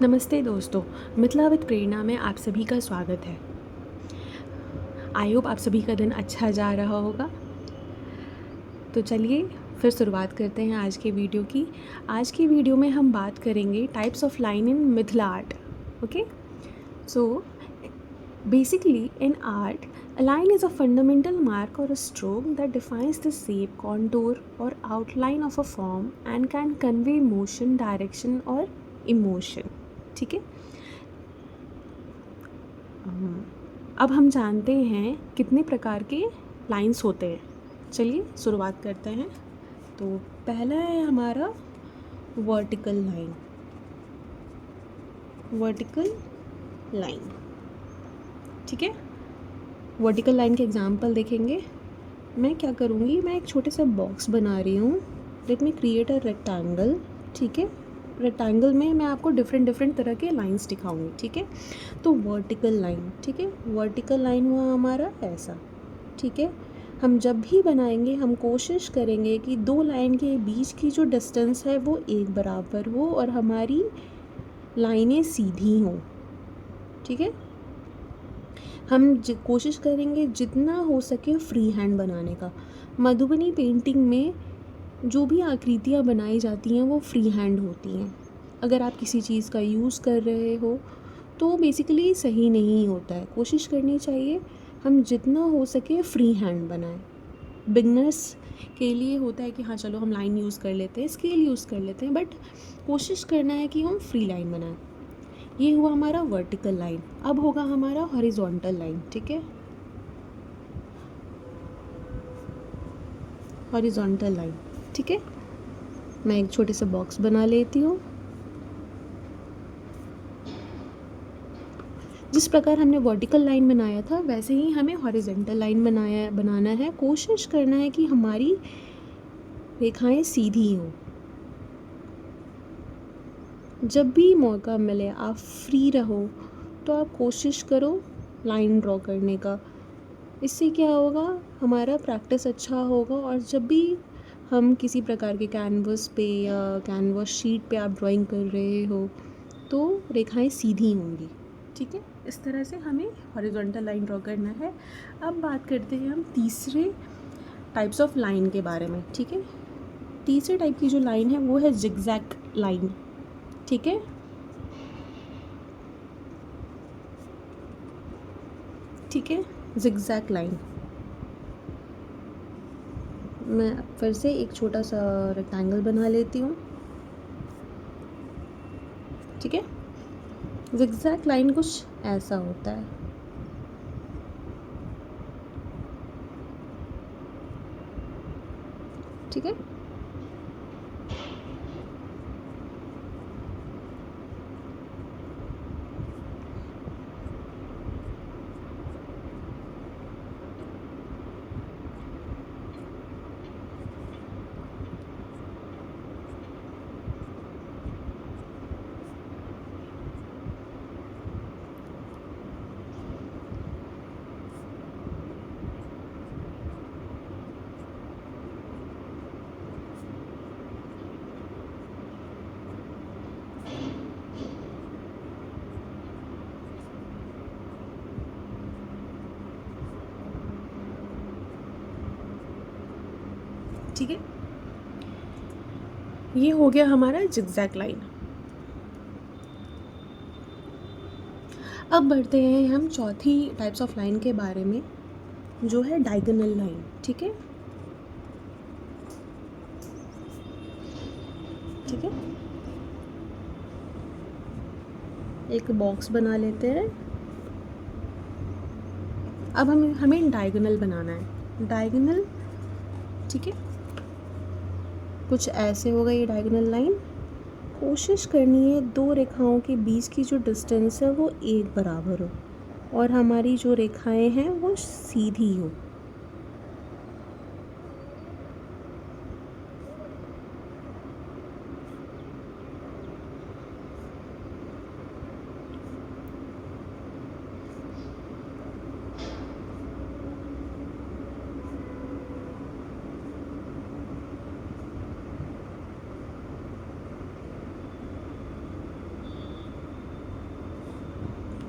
नमस्ते दोस्तों, मिथिला विद प्रेरणा में आप सभी का स्वागत है। आई होप आप सभी का दिन अच्छा जा रहा होगा। तो चलिए फिर शुरुआत करते हैं आज के वीडियो की। आज की वीडियो में हम बात करेंगे types of line in Mithila art. Okay, so basically in art a line is a fundamental mark or a stroke that defines the shape, contour or outline of a form and can convey motion, direction or emotion. ठीक है। अब हम जानते हैं कितने प्रकार के lines होते हैं। चलिए शुरुआत करते हैं। तो पहला है हमारा वर्टिकल लाइन। वर्टिकल लाइन, ठीक है। वर्टिकल लाइन के एग्जांपल देखेंगे। मैं क्या करूँगी, मैं एक छोटे से बॉक्स बना रही हूँ। Let me create a rectangle, ठीक है। रेक्टेंगल में मैं आपको डिफरेंट तरह के लाइंस दिखाऊंगी, ठीक है। तो वर्टिकल लाइन, ठीक है। वर्टिकल लाइन हुआ हमारा ऐसा, ठीक है। हम जब भी बनाएंगे हम कोशिश करेंगे कि दो लाइन के बीच की जो डिस्टेंस है वो एक बराबर हो और हमारी लाइनें सीधी हों, ठीक है। हम कोशिश करेंगे जितना हो सके फ्री हैंड बनाने का। मधुबनी पेंटिंग में जो भी आकृतियाँ बनाई जाती हैं वो फ्री हैंड होती हैं। अगर आप किसी चीज़ का यूज़ कर रहे हो तो बेसिकली सही नहीं होता है। कोशिश करनी चाहिए हम जितना हो सके फ्री हैंड बनाएं। बिगनर्स के लिए होता है कि हाँ चलो हम लाइन यूज़ कर लेते हैं, स्केल यूज़ कर लेते हैं, बट कोशिश करना है कि हम फ्री लाइन बनाएं। ये हुआ हमारा वर्टिकल लाइन। अब होगा हमारा हॉरिजॉन्टल लाइन, ठीक है। हॉरिजॉन्टल लाइन, ठीक है। मैं एक छोटे से बॉक्स बना लेती हूँ। जिस प्रकार हमने वर्टिकल लाइन बनाया था वैसे ही हमें हॉरिजॉन्टल लाइन बनाना है। कोशिश करना है कि हमारी रेखाएं सीधी हों। जब भी मौका मिले आप फ्री रहो तो आप कोशिश करो लाइन ड्रॉ करने का। इससे क्या होगा, हमारा प्रैक्टिस अच्छा होगा और जब भी हम किसी प्रकार के कैनवस पे या कैनवस शीट पे आप ड्राइंग कर रहे हो तो रेखाएं सीधी होंगी, ठीक है। इस तरह से हमें हॉरिजॉन्टल लाइन ड्रॉ करना है। अब बात करते हैं हम तीसरे टाइप्स ऑफ लाइन के बारे में, ठीक है। तीसरे टाइप की जो लाइन है वो है जिगजैग लाइन, ठीक है। ठीक है, जिगजैग लाइन। मैं फिर से एक छोटा सा रेक्टेंगल बना लेती हूँ, ठीक है। जिगजैग लाइन कुछ ऐसा होता है, ठीक है। ठीक है, ये हो गया हमारा जिगजैग लाइन। अब बढ़ते हैं हम चौथी टाइप्स ऑफ लाइन के बारे में, जो है डायगोनल लाइन, ठीक है। ठीक है, एक बॉक्स बना लेते हैं। अब हमें डायगोनल बनाना है। डायगोनल, ठीक है, कुछ ऐसे होगा ये डायगोनल लाइन। कोशिश करनी है दो रेखाओं के बीच की जो डिस्टेंस है वो एक बराबर हो और हमारी जो रेखाएं हैं वो सीधी हो।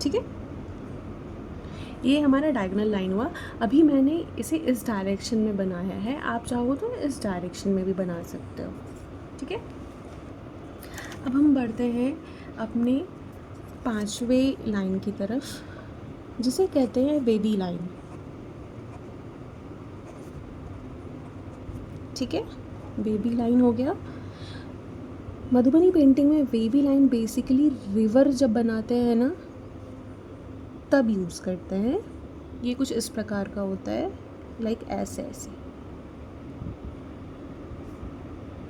ठीक है, ये हमारा डायगोनल लाइन हुआ। अभी मैंने इसे इस डायरेक्शन में बनाया है, आप चाहो तो इस डायरेक्शन में भी बना सकते हो। ठीक है, अब हम बढ़ते हैं अपने 5वें लाइन की तरफ, जिसे कहते हैं वेवी लाइन। ठीक है, वेवी लाइन हो गया। मधुबनी पेंटिंग में वेवी लाइन बेसिकली रिवर जब बनाते हैं ना तब यूज़ करते हैं। ये कुछ इस प्रकार का होता है, लाइक ऐसे ऐसे।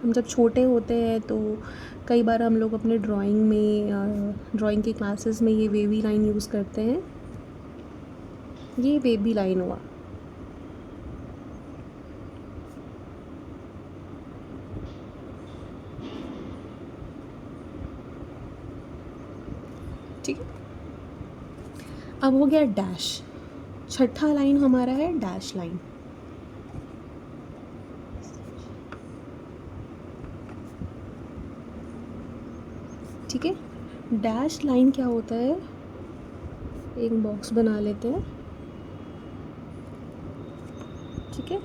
हम जब छोटे होते हैं तो कई बार हम लोग अपने ड्राइंग में, ड्राइंग की क्लासेस में ये वेवी लाइन यूज़ करते हैं। ये वेवी लाइन हुआ। ठीक है, अब हो गया डैश। छठा लाइन हमारा है डैश लाइन। ठीक है, डैश लाइन क्या होता है, एक बॉक्स बना लेते हैं। ठीक है,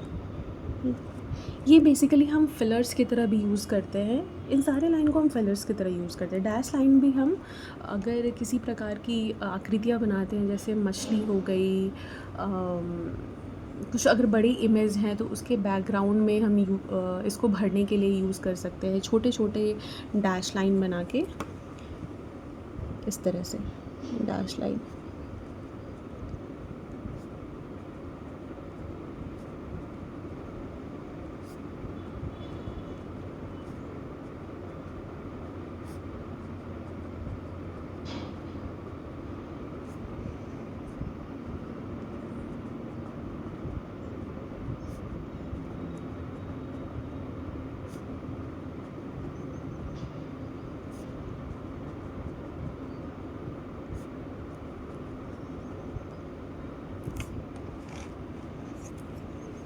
ये बेसिकली हम फिलर्स की तरह भी यूज़ करते हैं। इन सारे लाइन को हम फिलर्स की तरह यूज़ करते हैं। डैश लाइन भी हम अगर किसी प्रकार की आकृतियाँ बनाते हैं, जैसे मछली हो गई, कुछ अगर बड़ी इमेज हैं तो उसके बैकग्राउंड में हम इसको भरने के लिए यूज़ कर सकते हैं, छोटे छोटे डैश लाइन बना के, इस तरह से डैश लाइन।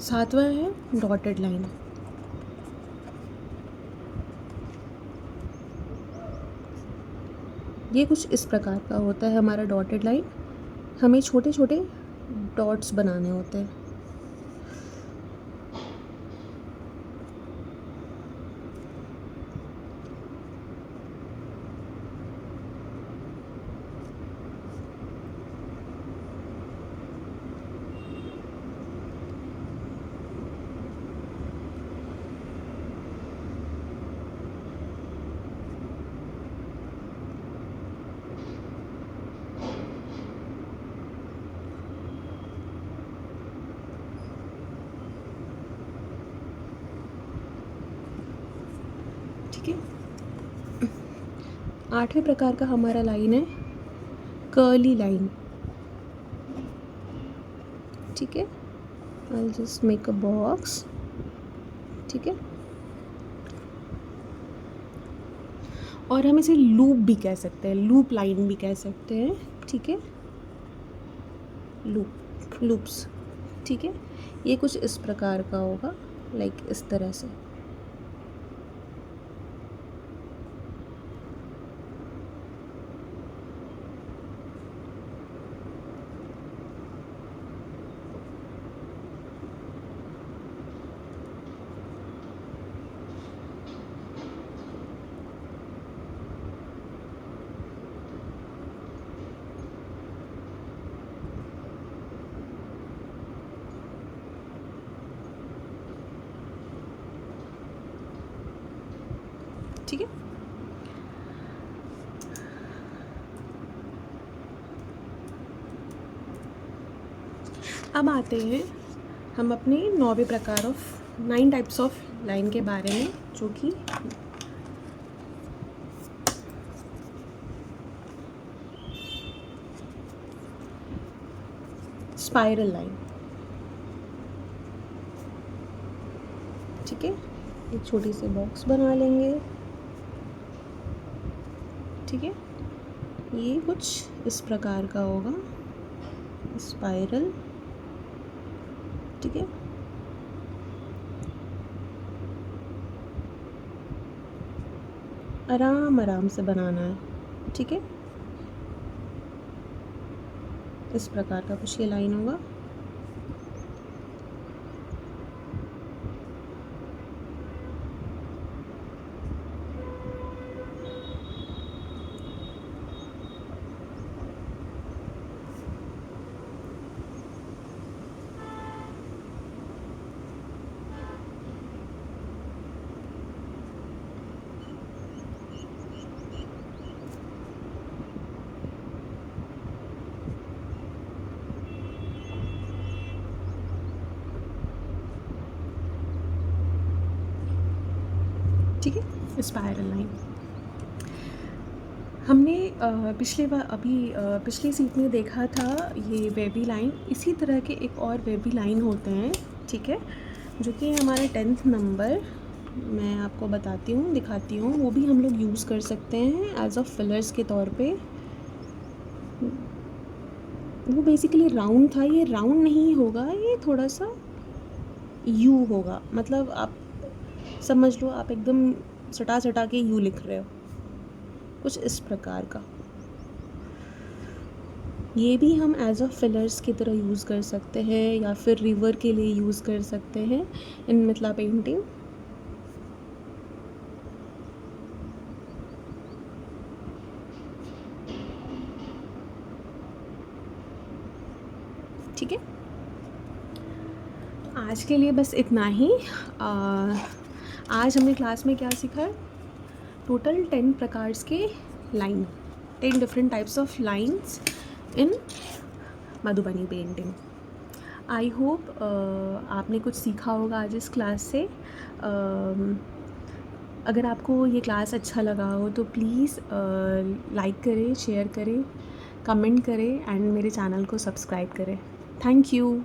सातवां है डॉटेड लाइन। ये कुछ इस प्रकार का होता है हमारा डॉटेड लाइन। हमें छोटे छोटे डॉट्स बनाने होते हैं। ठीक है, आठवें प्रकार का हमारा लाइन है कर्ली लाइन। ठीक है, I'll just make a box। ठीक है, और हम इसे लूप भी कह सकते हैं, लूप लाइन भी कह सकते हैं। ठीक है, लूप्स। ठीक है, ये कुछ इस प्रकार का होगा, लाइक इस तरह से। ठीक है, अब आते हैं हम अपने 9वें प्रकार ऑफ 9 टाइप्स ऑफ लाइन के बारे में, जो कि स्पाइरल लाइन। ठीक है, एक छोटी सी बॉक्स बना लेंगे। ठीक है, ये कुछ इस प्रकार का होगा, स्पाइरल। ठीक है, आराम आराम से बनाना है। ठीक है, इस प्रकार का कुछ ये लाइन होगा। ठीक है, स्पायरल लाइन। हमने पिछली सीट में देखा था ये वेवी लाइन। इसी तरह के एक और वेवी लाइन होते हैं, ठीक है, जो कि हमारे 10th नंबर, मैं आपको बताती हूँ, दिखाती हूँ। वो भी हम लोग यूज़ कर सकते हैं एज अ फिलर्स के तौर पे। वो बेसिकली राउंड था, ये राउंड नहीं होगा, ये थोड़ा सा यू होगा। मतलब आप समझ लो, आप एकदम सटा सटा के यू लिख रहे हो, कुछ इस प्रकार का। ये भी हम एज अ फिलर्स की तरह यूज़ कर सकते हैं, या फिर रिवर के लिए यूज़ कर सकते हैं इन मिथिला पेंटिंग। ठीक है, आज के लिए बस इतना ही। आज हमने क्लास में क्या सीखा? टोटल 10 प्रकार के line, 10 different types of lines in Madhubani painting. I hope आपने कुछ सीखा होगा आज इस क्लास से। अगर आपको ये क्लास अच्छा लगा हो तो प्लीज़ लाइक करें, शेयर करें, कमेंट करें एंड मेरे चैनल को सब्सक्राइब करें। Thank you.